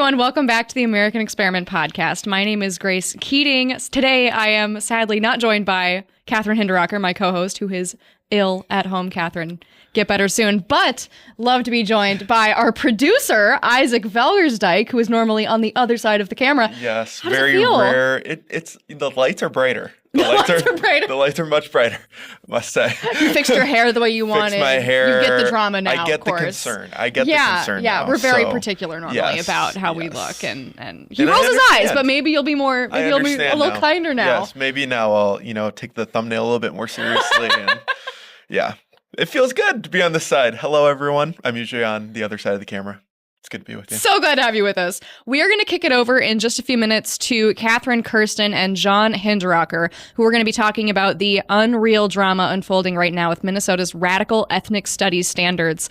everyone. Welcome back to the American Experiment Podcast. My name is Grace Keating. Today, I am sadly not joined by Katherine Hinderaker, my co-host, who is ill at home. Katherine, get better soon. But love to be joined by our producer, Isaac Velgersdijk, who is normally on the other side of the camera. Yes, How does very it feel? rare. It's the lights are brighter. The lights are much brighter, I must say. You fixed your hair the way you wanted. Fixed my hair. You get the drama now, I get of course. the concern. I get the concern now. We're very particular normally about how we look. And he rolls his eyes, but maybe you'll be more, maybe you'll be a little kinder now. Yes, maybe now I'll, take the thumbnail a little bit more seriously. And yeah, it feels good to be on this side. Hello, everyone. I'm usually on the other side of the camera. It's good to be with you. So glad to have you with us. We are going to kick it over in just a few minutes to Katherine Kersten and John Hinderaker, who are going to be talking about the unreal drama unfolding right now with Minnesota's radical ethnic studies standards.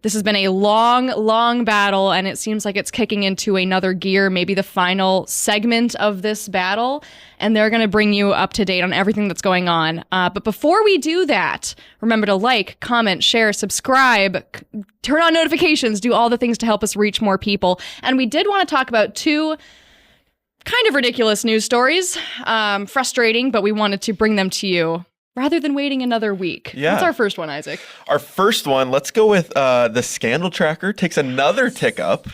This has been a long, long battle, and it seems like it's kicking into another gear, maybe the final segment of this battle, and they're going to bring you up to date on everything that's going on. But before we do that, remember to like, comment, share, subscribe, turn on notifications, do all the things to help us reach more people. And we did want to talk about two kind of ridiculous news stories, frustrating, but we wanted to bring them to you rather than waiting another week. Yeah. What's our first one, Isaac? Our first one, let's go with the scandal tracker takes another tick up.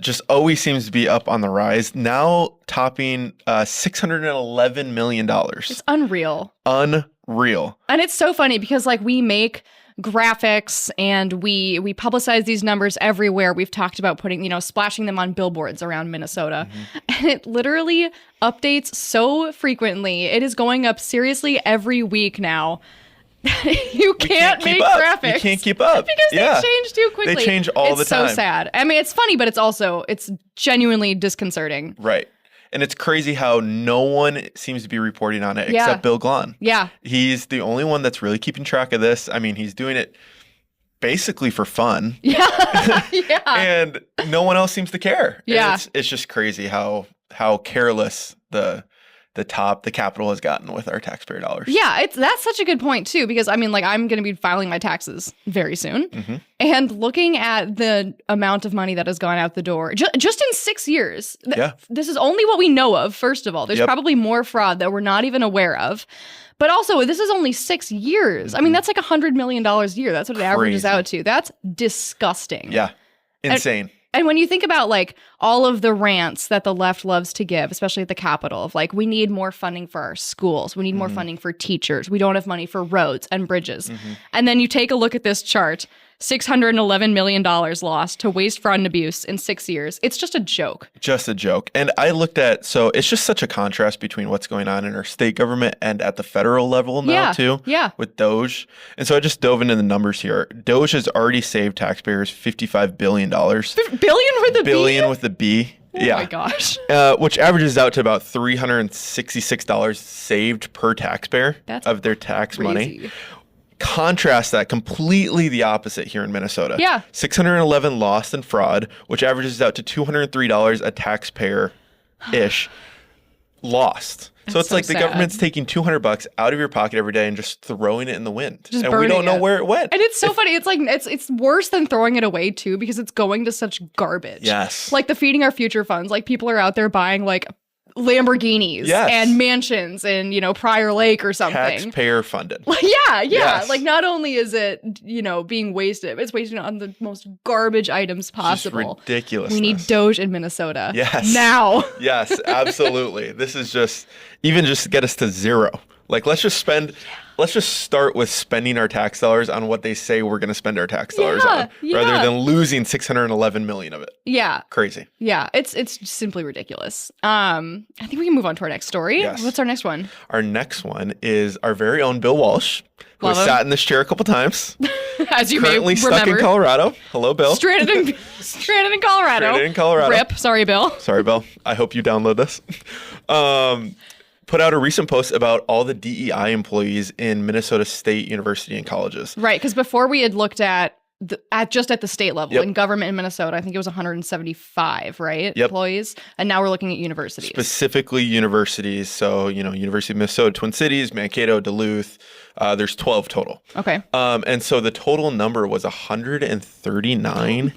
Just always seems to be up on the rise. Now topping $611 million. It's unreal. Unreal. And it's so funny because we make graphics and we publicize these numbers everywhere. We've talked about putting, splashing them on billboards around Minnesota. Mm-hmm. And it literally updates so frequently. It is going up seriously every week now. You can't make graphics. You can't keep up. Because they change too quickly. They change all the time. It's so sad. I mean, it's funny, but it's genuinely disconcerting. Right. And it's crazy how no one seems to be reporting on it except Bill Glahn. Yeah. He's the only one that's really keeping track of this. I mean, he's doing it basically for fun. Yeah. Yeah. And no one else seems to care. Yeah. And it's just crazy how careless the capital has gotten with our taxpayer dollars. Yeah, that's such a good point too, because I'm going to be filing my taxes very soon, and looking at the amount of money that has gone out the door just in 6 years. This is only what we know of. First of all, there's probably more fraud that we're not even aware of. But also, this is only 6 years. I mean, that's like $100 million a year. That's what it averages out to. That's disgusting. Yeah, insane. And when you think about all of the rants that the left loves to give, especially at the Capitol, of we need more funding for our schools, we need more funding for teachers, we don't have money for roads and bridges. And then you take a look at this chart, $611 million lost to waste, fraud, and abuse in 6 years. It's just a joke. Just a joke. And I looked at, so it's just such a contrast between what's going on in our state government and at the federal level now too. Yeah. With DOGE. And so I just dove into the numbers here. DOGE has already saved taxpayers $55 billion. Billion with a B? Billion with a B. Oh my gosh. Which averages out to about $366 saved per taxpayer of their tax money. Contrast that completely the opposite here in Minnesota. Yeah. $611 lost in fraud, which averages out to $203 a taxpayer-ish lost. So it's like the government's taking $200 out of your pocket every day and just throwing it in the wind. And we don't know where it went. And it's so funny. It's it's worse than throwing it away too, because it's going to such garbage. Yes. Like the Feeding Our Future funds. People are out there buying Lamborghinis and mansions in, Prior Lake or something. Taxpayer funded. Yeah. Yes. Not only is it, being wasted, it's wasted on the most garbage items possible. Just ridiculous. We need Doge in Minnesota. Yes. Now. Yes, absolutely. This is just to get us to zero. Let's just start with spending our tax dollars on what they say we're going to spend our tax dollars on, rather than losing $611 million of it. Yeah. Crazy. Yeah. It's simply ridiculous. I think we can move on to our next story. Yes. What's our next one? Our next one is our very own Bill Walsh, who has sat in this chair a couple times. As you currently may remember. Stuck in Colorado. Hello, Bill. Stranded in Colorado. Stranded in Colorado. RIP. Sorry, Bill. Sorry, Bill. I hope you download this. Put out a recent post about all the DEI employees in Minnesota State University and colleges. Right, because before we had looked at just at the state level. In government in Minnesota, I think it was 175, right? Employees. And now we're looking at universities. Specifically universities. So, University of Minnesota, Twin Cities, Mankato, Duluth. There's 12 total. Okay. And so the total number was 139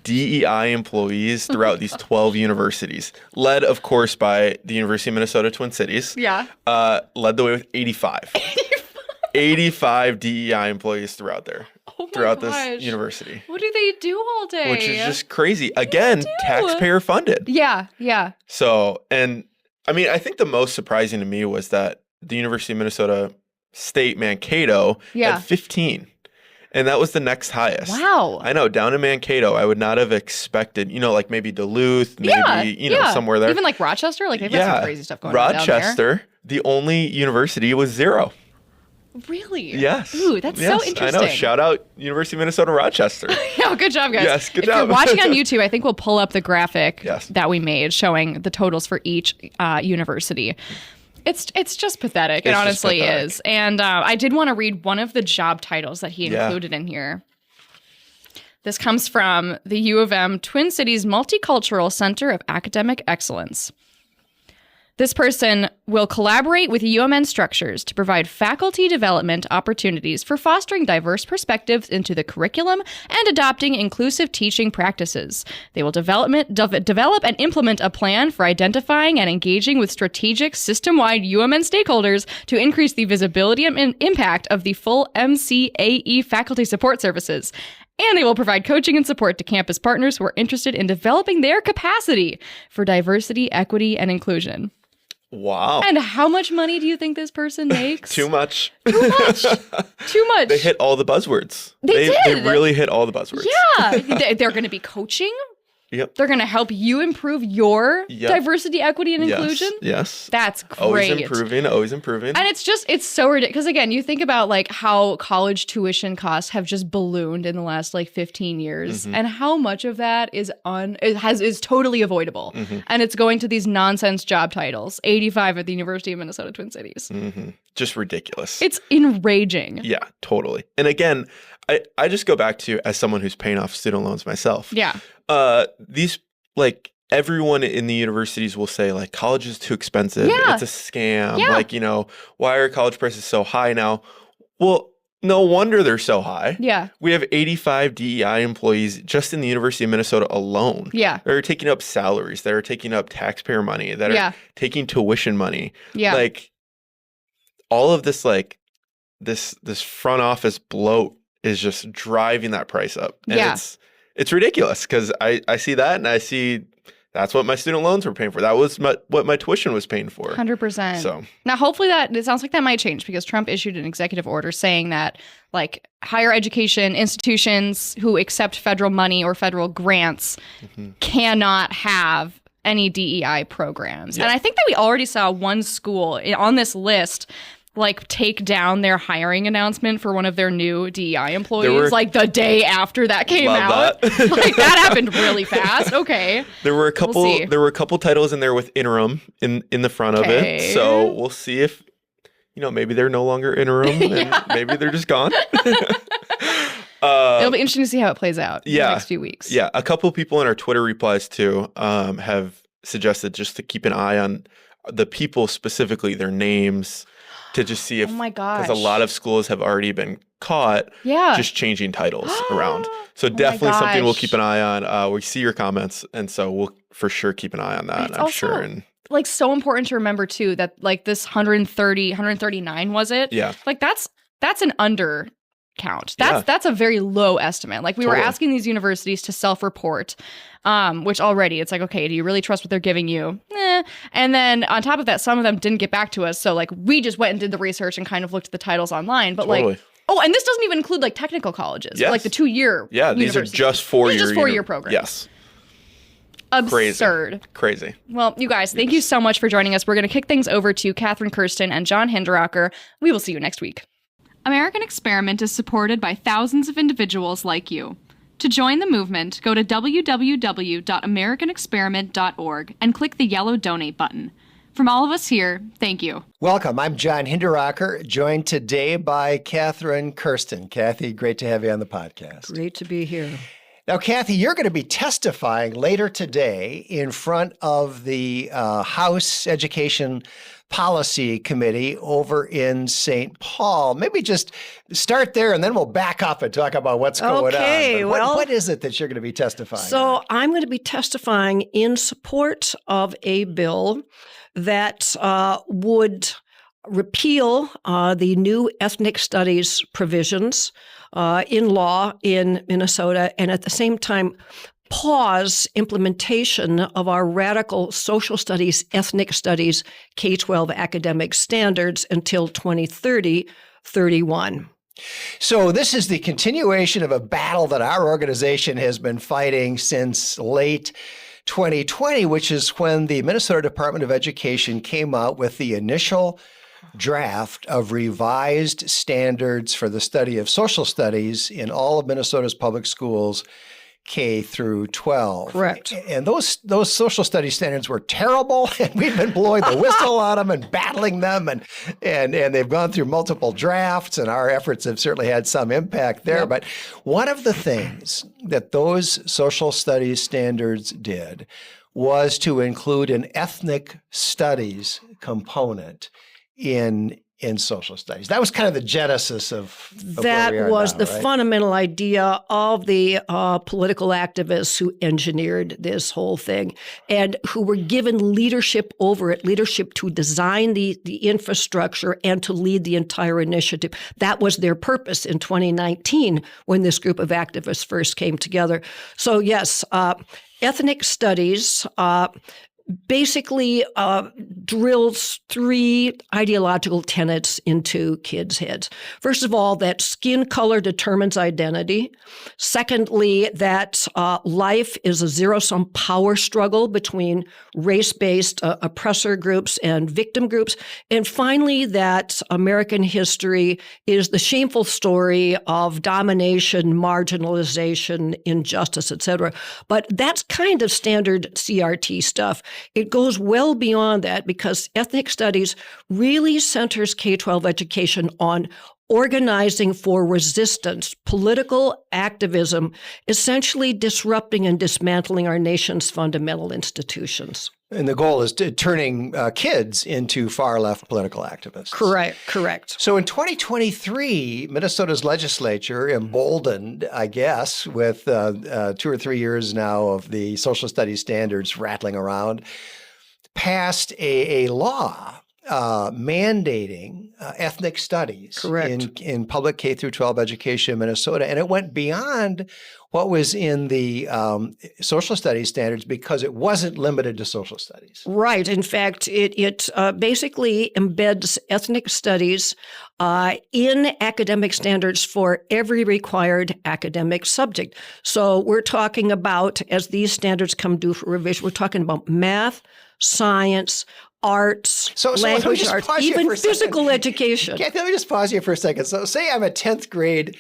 DEI employees throughout these 12 universities, led, of course, by the University of Minnesota, Twin Cities. Yeah. Led the way with 85. 85 DEI employees throughout this university. What do they do all day? Which is just crazy. Again, taxpayer funded. Yeah. So, and I mean, I think the most surprising to me was that the University of Minnesota State Mankato had 15. And that was the next highest. Wow. I know, down in Mankato, I would not have expected, like maybe Duluth, maybe, somewhere there. Even like Rochester, like they've got some crazy stuff going on down there. Rochester, the only university was 0. Really? Yes. Ooh, that's so interesting. I know. Shout out University of Minnesota Rochester. Yeah, good job, guys. Yes, good if job. If you're watching on YouTube, I think we'll pull up the graphic that we made showing the totals for each university. It's just pathetic. It honestly is. And I did want to read one of the job titles that he included in here. This comes from the U of M Twin Cities Multicultural Center of Academic Excellence. This person will collaborate with UMN structures to provide faculty development opportunities for fostering diverse perspectives into the curriculum and adopting inclusive teaching practices. They will develop and implement a plan for identifying and engaging with strategic system-wide UMN stakeholders to increase the visibility and impact of the full MCAE faculty support services. And they will provide coaching and support to campus partners who are interested in developing their capacity for diversity, equity, and inclusion. Wow. And how much money do you think this person makes? Too much. Too much. They hit all the buzzwords. They did. They really hit all the buzzwords. Yeah. They're going to be coaching. Yep. They're going to help you improve your diversity, equity, and inclusion. Yes. That's great. Always improving. And it's so ridiculous. Because again, you think about like how college tuition costs have just ballooned in the last like 15 years and how much of that is totally avoidable. And it's going to these nonsense job titles. 85 at the University of Minnesota Twin Cities. Just ridiculous. It's enraging. Yeah, totally. And again, I just go back to, as someone who's paying off student loans myself. Yeah. These, like, everyone in the universities will say, like, college is too expensive. Yeah. It's a scam. Yeah. Like, why are college prices so high now? Well, no wonder they're so high. Yeah. We have 85 DEI employees just in the University of Minnesota alone. Yeah. That are taking up salaries, that are taking up taxpayer money, that are taking tuition money. Yeah. Like, all of this, like, this front office bloat is just driving that price up. And it's ridiculous because I see that and I see that's what my student loans were paying for. That was what my tuition was paying for. 100%. So now hopefully it sounds like that might change because Trump issued an executive order saying that like higher education institutions who accept federal money or federal grants cannot have any DEI programs. And I think that we already saw one school on this list like take down their hiring announcement for one of their new DEI employees like the day after that came out. Like that happened really fast. Okay. There were a couple titles in there with interim in the front of it. So we'll see if maybe they're no longer interim and maybe they're just gone. It'll be interesting to see how it plays out in the next few weeks. Yeah. A couple people in our Twitter replies too have suggested just to keep an eye on the people, specifically their names, to just see if, because a lot of schools have already been caught just changing titles around. So definitely something we'll keep an eye on. We see your comments, and so we'll for sure keep an eye on that, I'm sure. And like so important to remember too that like this 139 was it? Yeah. Like that's an under count. That's a very low estimate. Like we were asking these universities to self-report, which already it's like, okay, do you really trust what they're giving you? And then on top of that, some of them didn't get back to us. So like we just went and did the research and kind of looked at the titles online. But like, and this doesn't even include like technical colleges, like the 2-year. Yeah, these are just 4-year programs. Yes. Absurd. Crazy. Well, you guys, thank you so much for joining us. We're going to kick things over to Katherine Kersten and John Hinderaker. We will see you next week. American Experiment is supported by thousands of individuals like you. To join the movement, go to www.americanexperiment.org and click the yellow donate button. From all of us here, thank you. Welcome. I'm John Hinderaker, joined today by Katherine Kersten. Kathy, great to have you on the podcast. Great to be here. Now, Kathy, you're going to be testifying later today in front of the House Education Policy Committee over in St. Paul. Maybe just start there and then we'll back up and talk about what's going on. What is it that you're going to be testifying on? I'm going to be testifying in support of a bill that would repeal the new ethnic studies provisions in law in Minnesota, and at the same time pause implementation of our radical social studies, ethnic studies, K-12 academic standards until 2030-31. So this is the continuation of a battle that our organization has been fighting since late 2020, which is when the Minnesota Department of Education came out with the initial draft of revised standards for the study of social studies in all of Minnesota's public schools, K through 12. Correct. And those social studies standards were terrible, and we've been blowing the whistle on them and battling them, and they've gone through multiple drafts, and our efforts have certainly had some impact there. Yep. But one of the things that those social studies standards did was to include an ethnic studies component in social studies. That was kind of the genesis of that where we are was now, the right? fundamental idea of the political activists who engineered this whole thing and who were given leadership over it, leadership to design the infrastructure and to lead the entire initiative. That was their purpose in 2019 when this group of activists first came together. So yes, ethnic studies basically drills three ideological tenets into kids' heads. First of all, that skin color determines identity. Secondly, that life is a zero-sum power struggle between race-based oppressor groups and victim groups. And finally, that American history is the shameful story of domination, marginalization, injustice, etc. But that's kind of standard CRT stuff. It goes well beyond that because ethnic studies really centers K-12 education on organizing for resistance, political activism, essentially disrupting and dismantling our nation's fundamental institutions. And the goal is turning kids into far-left political activists. Correct. So in 2023, Minnesota's legislature, emboldened, I guess, with 2 or 3 years now of the social studies standards rattling around, passed a law mandating ethnic studies in public K through 12 education in Minnesota. And it went beyond what was in the social studies standards because it wasn't limited to social studies. Right. In fact, it basically embeds ethnic studies in academic standards for every required academic subject. So we're talking about, as these standards come due for revision, we're talking about math, science, arts, language arts, even physical education. Kathy, let me just pause you for a second. So say I'm a 10th grade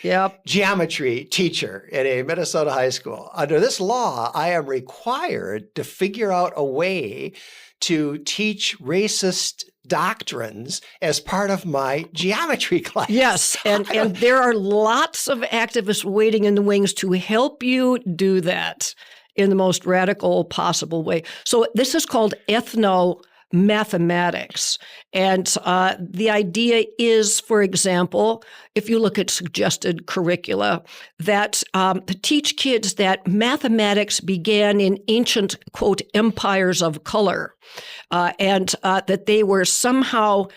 geometry teacher at a Minnesota high school. Under this law, I am required to figure out a way to teach racist doctrines as part of my geometry class. Yes, and there are lots of activists waiting in the wings to help you do that in the most radical possible way. So this is called ethno-mathematics. And the idea is, for example, if you look at suggested curricula, that to teach kids that mathematics began in ancient, quote, empires of color, and that they were somehow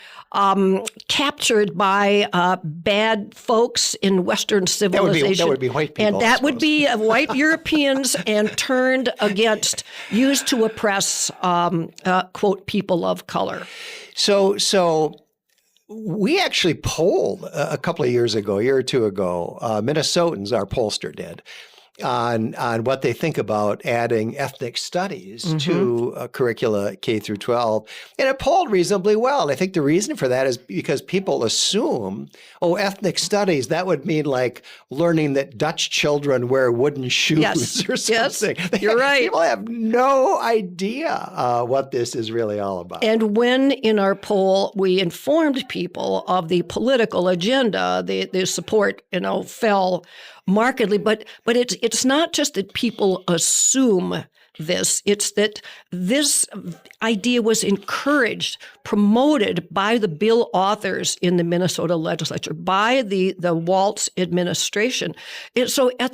captured by bad folks in Western civilization. That would be white people. And that would be white Europeans and turned against, used to oppress, quote, people of color. So we actually polled a couple of years ago, a year or two ago, Minnesotans, our pollster did. on what they think about adding ethnic studies to curricula K through 12. And it polled reasonably well. And I think the reason for that is because people assume, ethnic studies, that would mean like learning that Dutch children wear wooden shoes or something. Yes, you're right. People have no idea what this is really all about. And when in our poll we informed people of the political agenda, the support, fell markedly. But it's not just that people assume this. It's that this idea was encouraged, promoted by the bill authors in the Minnesota legislature, by the Walz administration.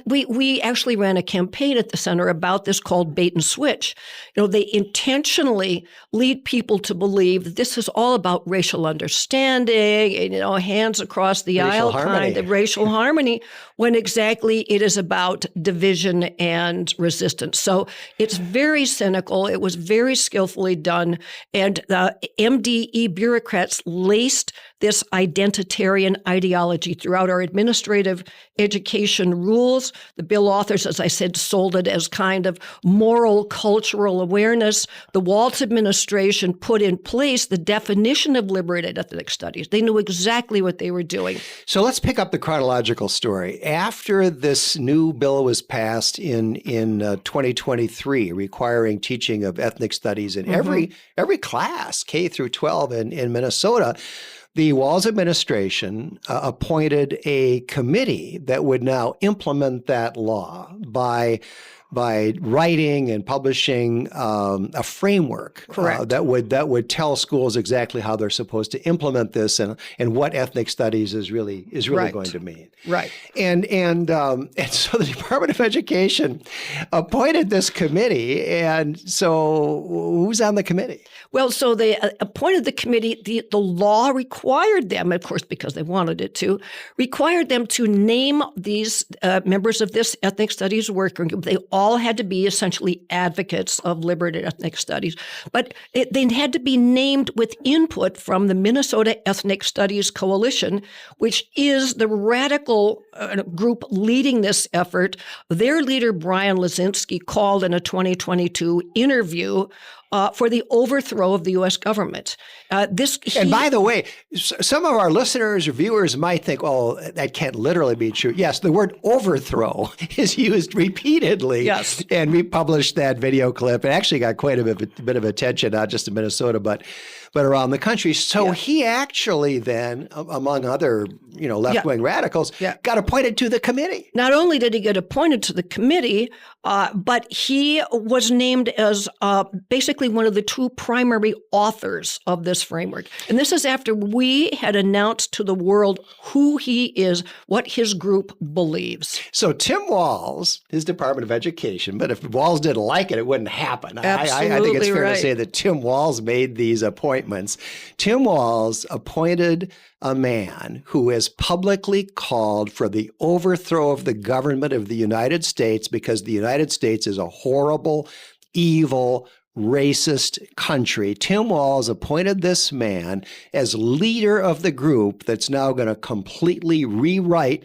We actually ran a campaign at the center about this called bait and switch. They intentionally lead people to believe that this is all about racial understanding, hands across the aisle kind of racial harmony, when exactly it is about division and resistance. So it's very cynical. It was very skillfully done. And the MDE bureaucrats laced this identitarian ideology throughout our administrative education rules. The bill authors, as I said, sold it as kind of moral, cultural awareness. The Walz administration put in place the definition of liberated ethnic studies. They knew exactly what they were doing. So let's pick up the chronological story. After this new bill was passed in 2023, requiring teaching of ethnic studies in every class, K through 12 in Minnesota, the Walz administration appointed a committee that would now implement that law by writing and publishing a framework that would tell schools exactly how they're supposed to implement this and what ethnic studies is really going to mean. Right. And so the Department of Education appointed this committee. And so who's on the committee? Well, so they appointed the committee. The law required them, of course, because they wanted it to, required them to name these members of this ethnic studies working group. They all had to be essentially advocates of liberated ethnic studies, but they had to be named with input from the Minnesota Ethnic Studies Coalition, which is the radical group leading this effort. Their leader, Brian Lazinski, called in a 2022 interview for the overthrow of the U.S. government. And by the way, some of our listeners or viewers might think, that can't literally be true. Yes, the word overthrow is used repeatedly. Yes. And we published that video clip. It actually got quite a bit of attention, not just in Minnesota, but around the country. So he actually then, among other, left-wing radicals, got appointed to the committee. Not only did he get appointed to the committee, but he was named as basically one of the two primary authors of this framework. And this is after we had announced to the world who he is, what his group believes. So Tim Walz, his Department of Education, but if Walz didn't like it, it wouldn't happen. Absolutely I think it's fair right. to say that Tim Walz made these appointments. Tim Walz appointed a man who has publicly called for the overthrow of the government of the United States because the United States is a horrible, evil, racist country. Tim Walz appointed this man as leader of the group that's now going to completely rewrite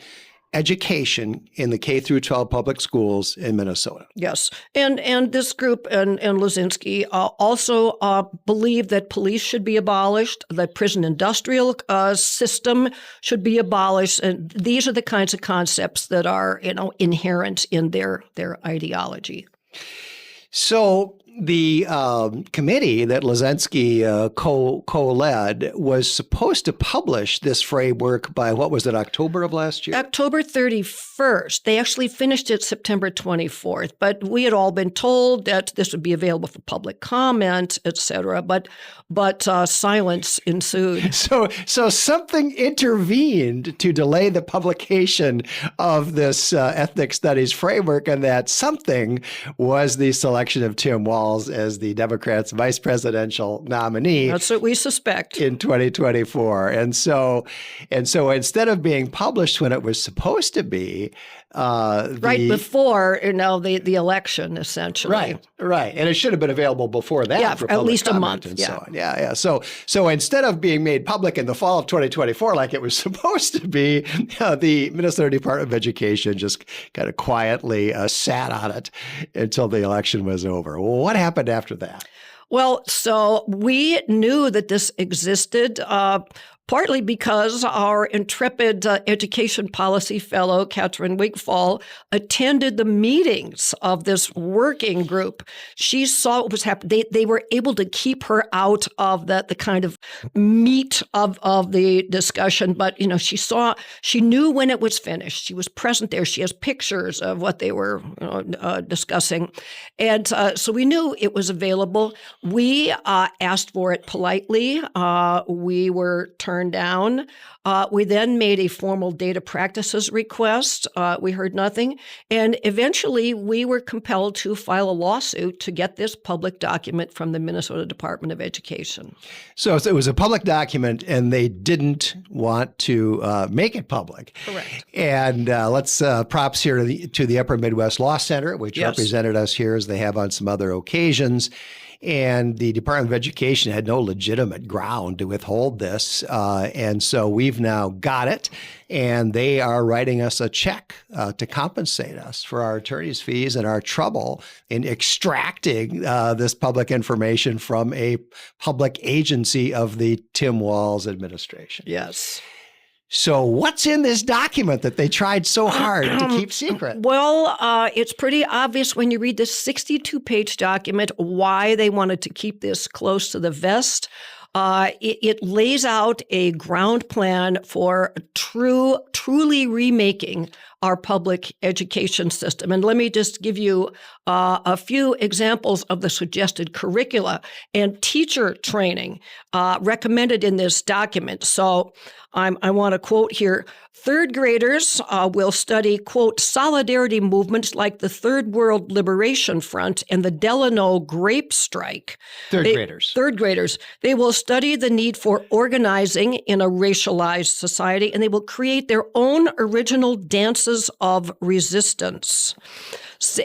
education in the K through 12 public schools in Minnesota. Yes. And this group and Lazinski also believe that police should be abolished, that prison industrial system should be abolished. And these are the kinds of concepts that are, inherent in their ideology. So the committee that Lazinski co-led was supposed to publish this framework by, what was it, October of last year? October 31st. They actually finished it September 24th. But we had all been told that this would be available for public comment, et cetera. But silence ensued. So something intervened to delay the publication of this ethnic studies framework, and that something was the selection of Tim Walz Walz as the Democrats' vice presidential nominee. That's what we suspect. In 2024. And so instead of being published when it was supposed to be, right before, the election, essentially. Right. And it should have been available before that. For at least a month. And so on. Yeah. So instead of being made public in the fall of 2024, like it was supposed to be, the Minnesota Department of Education just kind of quietly sat on it until the election was over. What happened after that? Well, so we knew that this existed, partly because our intrepid education policy fellow, Katherine Wigfall, attended the meetings of this working group. She saw what was happening. They were able to keep her out of the kind of meat of the discussion, but she knew when it was finished. She was present there. She has pictures of what they were discussing. And so we knew it was available. We asked for it politely. We were turned down. We then made a formal data practices request. We heard nothing. And eventually we were compelled to file a lawsuit to get this public document from the Minnesota Department of Education. So it was a public document and they didn't want to make it public. Correct. And let's props here to the Upper Midwest Law Center, which represented us here as they have on some other occasions. And the Department of Education had no legitimate ground to withhold this. And so we've now got it. And they are writing us a check to compensate us for our attorney's fees and our trouble in extracting this public information from a public agency of the Tim Walz administration. Yes. So what's in this document that they tried so hard to keep secret? Well, it's pretty obvious when you read this 62-page document why they wanted to keep this close to the vest. It lays out a ground plan for truly remaking our public education system. And let me just give you a few examples of the suggested curricula and teacher training recommended in this document. So I want to quote here, third graders will study, quote, solidarity movements like the Third World Liberation Front and the Delano Grape Strike. Third graders. They will study the need for organizing in a racialized society, and they will create their own original dances of resistance.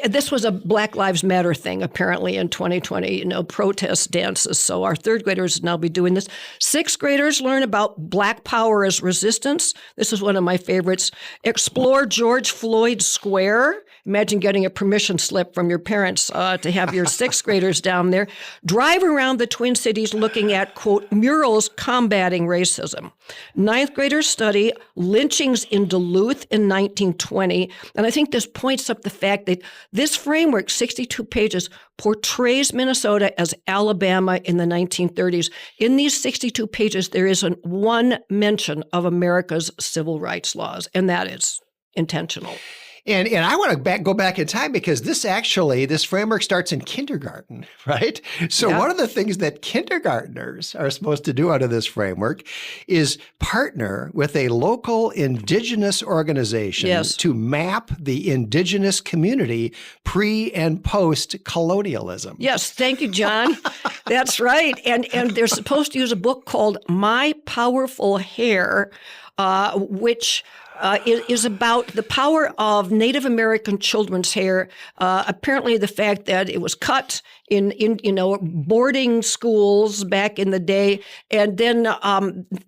This was a Black Lives Matter thing, apparently, in 2020, protest dances. So our third graders now be doing this. Sixth graders learn about Black power as resistance. This is one of my favorites. Explore George Floyd Square. Imagine getting a permission slip from your parents to have your sixth graders down there. Drive around the Twin Cities looking at, quote, murals combating racism. Ninth graders study lynchings in Duluth in 1920. And I think this points up the fact that this framework, 62 pages, portrays Minnesota as Alabama in the 1930s. In these 62 pages, there isn't one mention of America's civil rights laws, and that is intentional. And I want to go back in time because this framework starts in kindergarten, right? So one of the things that kindergartners are supposed to do under this framework is partner with a local indigenous organization to map the indigenous community pre and post colonialism. Yes, thank you, John. That's right. And they're supposed to use a book called My Powerful Hair, which is about the power of Native American children's hair. Apparently, the fact that it was cut in boarding schools back in the day, and then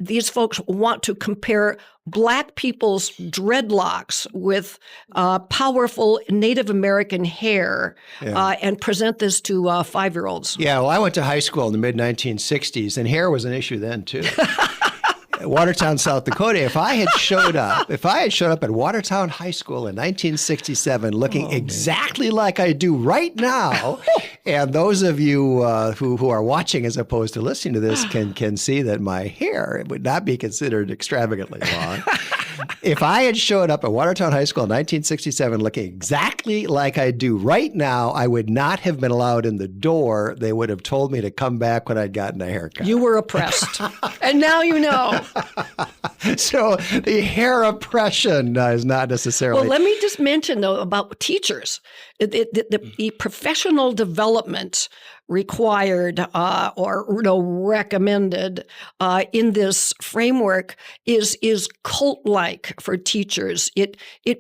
these folks want to compare Black people's dreadlocks with powerful Native American hair and present this to 5-year-olds. Yeah, well, I went to high school in the mid-1960s, and hair was an issue then too. Watertown, South Dakota. If I had showed up at Watertown High School in 1967 looking exactly like I do right now, and those of you who are watching as opposed to listening to this can see that my hair would not be considered extravagantly long. If I had showed up at Watertown High School in 1967 looking exactly like I do right now, I would not have been allowed in the door. They would have told me to come back when I'd gotten a haircut. You were oppressed. And now you know. So the hair oppression is not necessarily. Well, let me just mention, though, about teachers. The professional development required or recommended in this framework is cult-like for teachers. It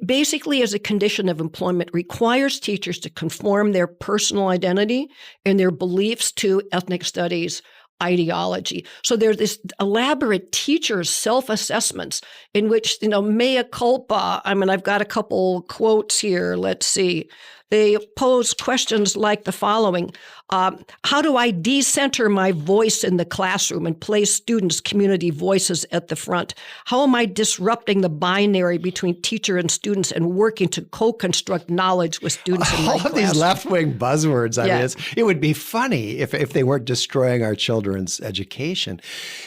basically, as a condition of employment, requires teachers to conform their personal identity and their beliefs to ethnic studies ideology. So there's this elaborate teacher self-assessments in which, mea culpa. I mean, I've got a couple quotes here. Let's see. They pose questions like the following. How do I decenter my voice in the classroom and place students' community voices at the front? How am I disrupting the binary between teacher and students and working to co-construct knowledge with students in my class? All of these left-wing buzzwords. I mean, it would be funny if they weren't destroying our children's education.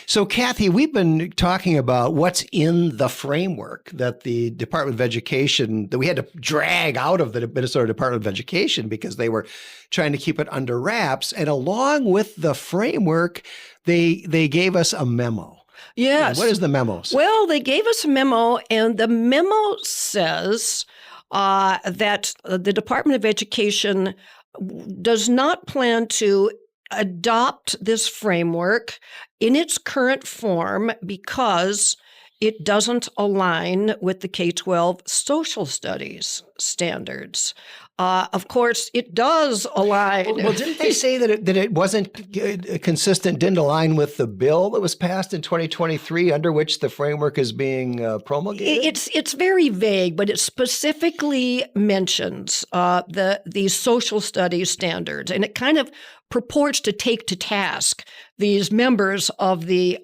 So, Kathy, we've been talking about what's in the framework that the Department of Education, that we had to drag out of the Minnesota Department of Education because they were trying to keep it under wraps. And along with the framework, they gave us a memo. Yes. And what is the memo say? Well, they gave us a memo, and the memo says that the Department of Education does not plan to adopt this framework in its current form because it doesn't align with the K-12 social studies standards. Of course, it does align. Well, didn't they say that it wasn't consistent, didn't align with the bill that was passed in 2023 under which the framework is being promulgated? It's very vague, but it specifically mentions the social studies standards, and it kind of purports to take to task these members of the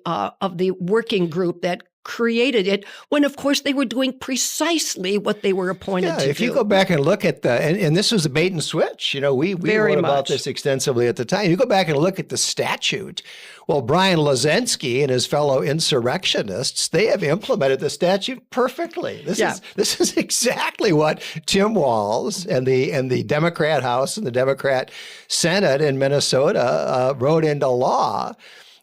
working group that created it, when of course they were doing precisely what they were appointed to do. If you go back and look at and this was a bait and switch. We wrote about this extensively at the time. You go back and look at the statute. Well, Brian Lozensky and his fellow insurrectionists, they have implemented the statute perfectly. This is exactly what Tim Walz and the Democrat House and the Democrat Senate in Minnesota wrote into law.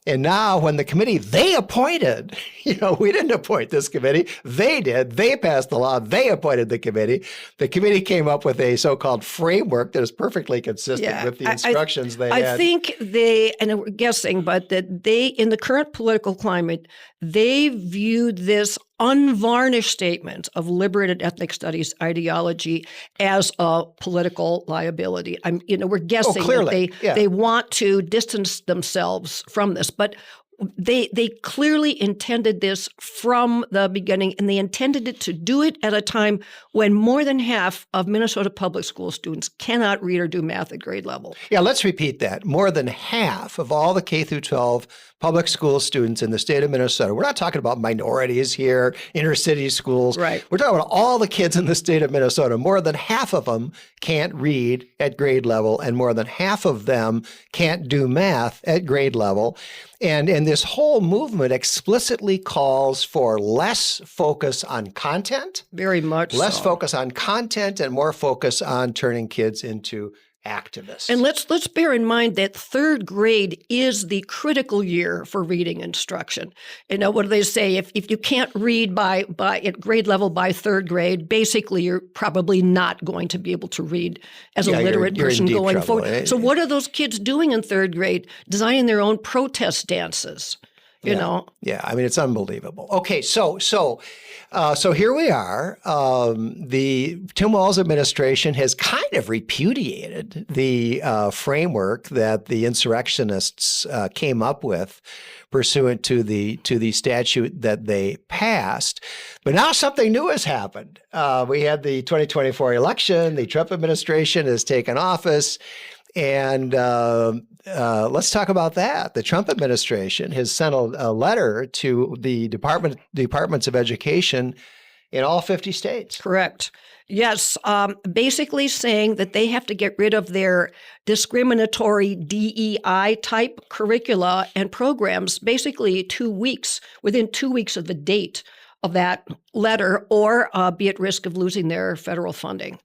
And now when the committee they appointed, we didn't appoint this committee. They did. They passed the law. They appointed the committee. The committee came up with a so-called framework that is perfectly consistent with the instructions they had. I think and we're guessing, but that they, in the current political climate, they viewed this unvarnished statement of liberated ethnic studies ideology as a political liability. We're guessing that they want to distance themselves from this, but they clearly intended this from the beginning, and they intended it to do it at a time when more than half of Minnesota public school students cannot read or do math at grade level. Yeah, let's repeat that. More than half of all the K through 12 public school students in the state of Minnesota. We're not talking about minorities here, inner city schools. Right. We're talking about all the kids in the state of Minnesota. More than half of them can't read at grade level, and more than half of them can't do math at grade level. And this whole movement explicitly calls for less focus on content. Very much less so. focus on content and more focus on turning kids into activists. And let's bear in mind that third grade is the critical year for reading instruction. What do they say? If you can't read by at grade level by third grade, basically you're probably not going to be able to read as a literate person going forward. Right? So what are those kids doing in third grade? Designing their own protest dances. Yeah, I mean, it's unbelievable. Okay, so here we are. The Tim Walz administration has kind of repudiated the framework that the insurrectionists came up with pursuant to the statute that they passed. But now something new has happened. We had the 2024 election. The Trump administration has taken office. And let's talk about that. The Trump administration has sent a letter to the departments of education in all 50 states. Correct. Yes, basically saying that they have to get rid of their discriminatory DEI type curricula and programs basically within 2 weeks of the date of that letter, or be at risk of losing their federal funding.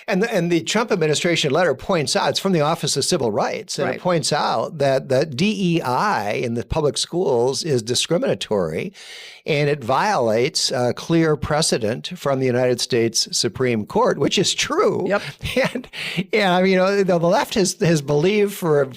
And the Trump administration letter points out, it's from the Office of Civil Rights, and it points out that DEI in the public schools is discriminatory, and it violates a clear precedent from the United States Supreme Court, which is true. Yep. And the left has believed for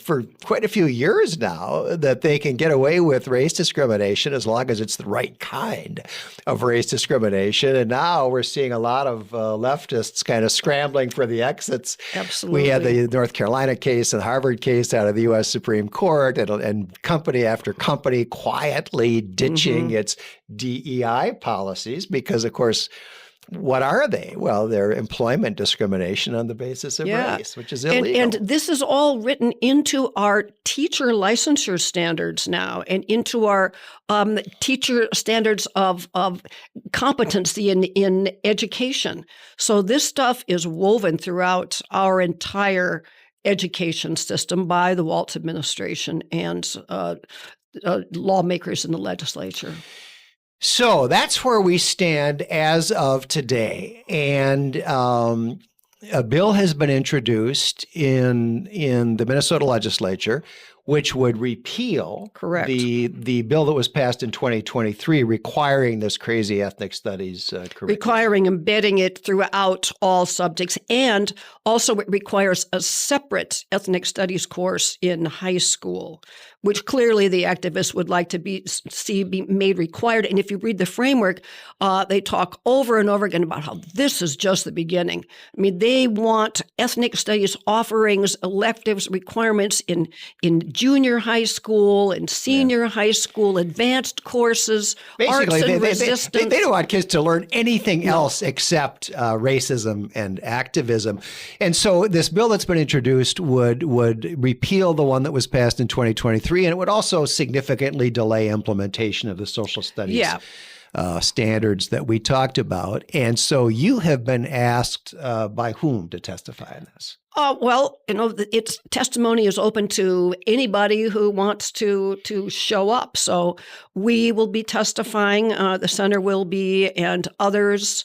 quite a few years now that they can get away with race discrimination as long as it's the right kind of race discrimination. And now we're seeing a lot of leftists kind of scrambling for the exits. Absolutely. We had the North Carolina case and the Harvard case out of the U.S. Supreme Court, and company after company quietly ditching its DEI policies because, of course, what are they? Well, they're employment discrimination on the basis of race, which is illegal. And this is all written into our teacher licensure standards now, and into our teacher standards of competency in education. So this stuff is woven throughout our entire education system by the Walz administration and lawmakers in the legislature. So that's where we stand as of today. And a bill has been introduced in the Minnesota legislature, which would repeal the bill that was passed in 2023 requiring this crazy ethnic studies curriculum. Requiring embedding it throughout all subjects. And also it requires a separate ethnic studies course in high school, which clearly the activists would like to see made required. And if you read the framework, they talk over and over again about how this is just the beginning. I mean, they want ethnic studies offerings, electives, requirements in junior high school and senior high school, advanced courses, basically, arts and resistance. They don't want kids to learn anything else except racism and activism. And so this bill that's been introduced would repeal the one that was passed in 2023, and it would also significantly delay implementation of the social studies standards that we talked about. And so you have been asked by whom to testify on this? Well, its testimony is open to anybody who wants to show up. So we will be testifying, the center will be, and others.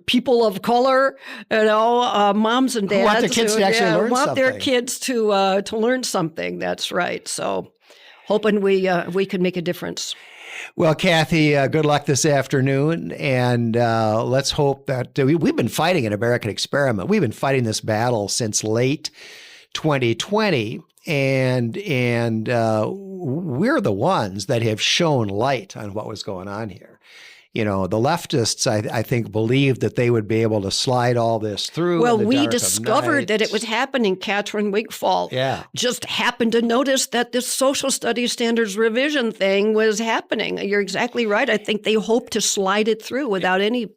People of color, moms and dads who want their kids to actually learn want something. their kids to learn something. That's right. So, hoping we can make a difference. Well, Kathy, good luck this afternoon, and let's hope that we've been fighting an American experiment. We've been fighting this battle since late 2020, and we're the ones that have shown light on what was going on here. The leftists, I think, believed that they would be able to slide all this through. Well, we discovered that it was happening. Katherine Wigfall just happened to notice that this social studies standards revision thing was happening. You're exactly right. I think they hoped to slide it through without any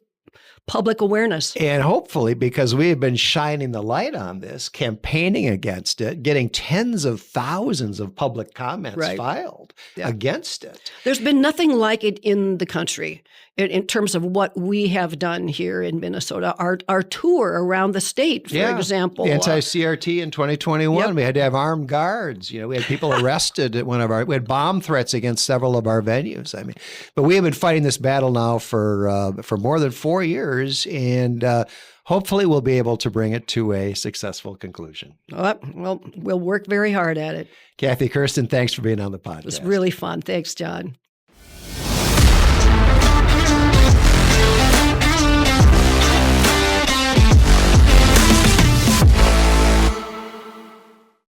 public awareness. And hopefully, because we have been shining the light on this, campaigning against it, getting tens of thousands of public comments filed against it. There's been nothing like it in the country in terms of what we have done here in Minnesota. Our tour around the state, for example. The anti-CRT in 2021, we had to have armed guards. We had people arrested at we had bomb threats against several of our venues. I mean, but we have been fighting this battle now for more than 4 years, and hopefully we'll be able to bring it to a successful conclusion. Well, we'll work very hard at it. Kathy Kersten, thanks for being on the podcast. It was really fun. Thanks, John.